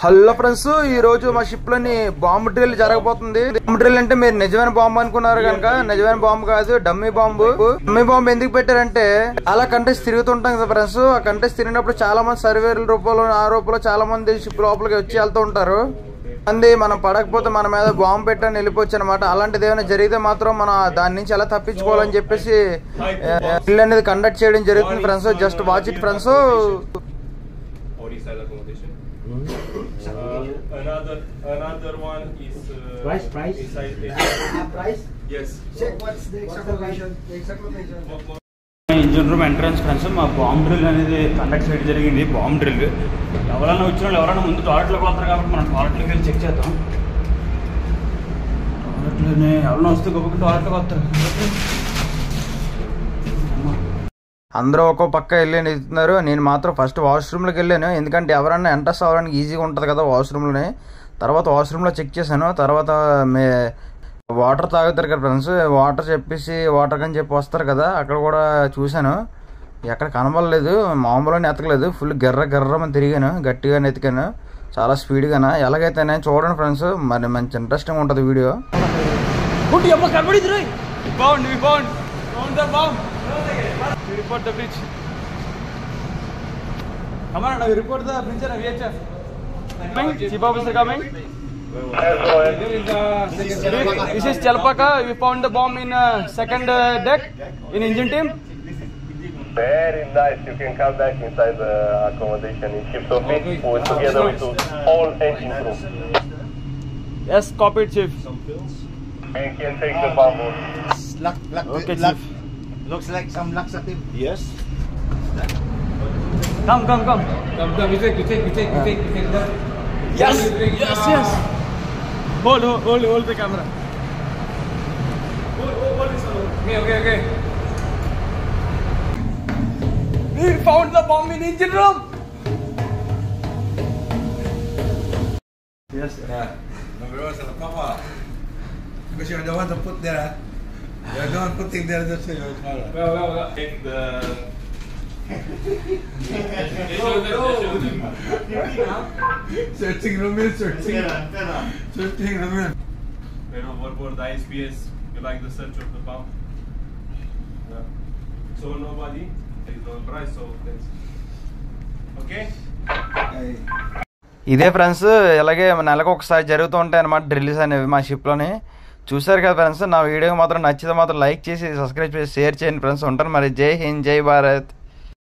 Hello friends, ఈ రోజు మా షిప్ లోని బాంబు డ్రిల్ జరగబోతుంది. బాంబు డ్రిల్ అంటే మీరు నిజమైన బాంబు అనుకున్నారు కనుక నిజమైన బాంబు కాదు, డమ్మీ బాంబు. డమ్మీ బాంబు ఎందుకు పెట్టారంటే అలా కంటెస్ట్ తిరుగుతుంటాం కదా ఫ్రెండ్స్. ఆ కంటెస్ట్ తిరిగినప్పుడు చాలా మంది సర్వేల రూపంలో ఆ రూపంలో చాలా మంది షిప్ లోపలికి వచ్చి వెళ్తూ ఉంటారు. అంది మనం పడకపోతే మన మీద బాంబు పెట్టని వెళ్ళిపోవచ్చు అనమాట. అలాంటిది ఏమైనా జరిగితే మాత్రం మనం దాని నుంచి ఎలా తప్పించుకోవాలని చెప్పేసి డ్రిల్ అనేది కండక్ట్ చేయడం జరుగుతుంది friends. Just watch it friends. Another one is price. Price? Yes. Check what's the exact location. The exact location. Engine room entrance friends. మా బాంబ్ డ్రిల్ అనేది కండక్ట్ చేయడం జరిగింది. బాంబ్ డ్రిల్ ఎవరైనా వచ్చిన వాళ్ళు ఎవరైనా ముందు టాయిలెట్లోకి వస్తారు కాబట్టి మనం టాయిలెట్లోకి వెళ్ళి చెక్ చేద్దాం. టాయిలెట్లోనే ఎవరైనా వస్తే గొప్పకి టాయిలెట్లోకి వస్తారు. అందరూ ఒక్కో పక్క వెళ్ళి వెళ్తున్నారు. నేను మాత్రం ఫస్ట్ వాష్రూమ్లోకి వెళ్ళాను. ఎందుకంటే ఎవరన్నా ఎంటర్స్ అవ్వడానికి ఈజీగా ఉంటుంది కదా వాష్రూమ్లోనే. తర్వాత వాష్రూమ్లో చెక్ చేశాను. తర్వాత వాటర్ తాగుతారు కదా ఫ్రెండ్స్, వాటర్ చెప్పేసి వాటర్ అని చెప్పి వస్తారు కదా, అక్కడ కూడా చూశాను. ఎక్కడ కనబడలేదు, మామూలుగానే ఎతకలేదు. ఫుల్ గర్రమని తిరిగాను, గట్టిగా ఎతికాను చాలా స్పీడ్గానా. ఎలాగైతే నేను చూడండి ఫ్రెండ్స్, మరి మంచి ఇంట్రెస్టింగ్ ఉంటుంది video. Report the bridge. Come on, now report the bridge and VHF. Chief officer coming. This is Chalpaka. We found the bomb in second deck in engine team. Very nice. You can come back inside the accommodation in Ship Sophie together with all engine crew. Yes, copied, Chief. And can take the bomb. Okay, Chief. Looks like some laxative. Yes. Come. We take. Yes. Hold the camera. Hold this one. Okay. We found the bomb in engine room. Yes. Yeah. Number one, so Papa. Because you're the one to put there. You're the one putting there. That's it. Well. Take the. Searching room. Over the ISPS. You like the search of the bomb? Yeah. So nobody. There is no price. So let's. Okay. ఇదే friends, ఇలాగే నెలకు ఒకసారి జరుగుతూ ఉంటాయి అన్నమాట drills అనేవి మా షిప్లోని. చూసారు కదా ఫ్రెండ్స్. నా వీడియో మాత్రం నచ్చితే మాత్రం లైక్ చేసి సబ్స్క్రైబ్ చేసి షేర్ చేయండి ఫ్రెండ్స్. ఉంటాను మరి. జై హింద్, జై భారత్.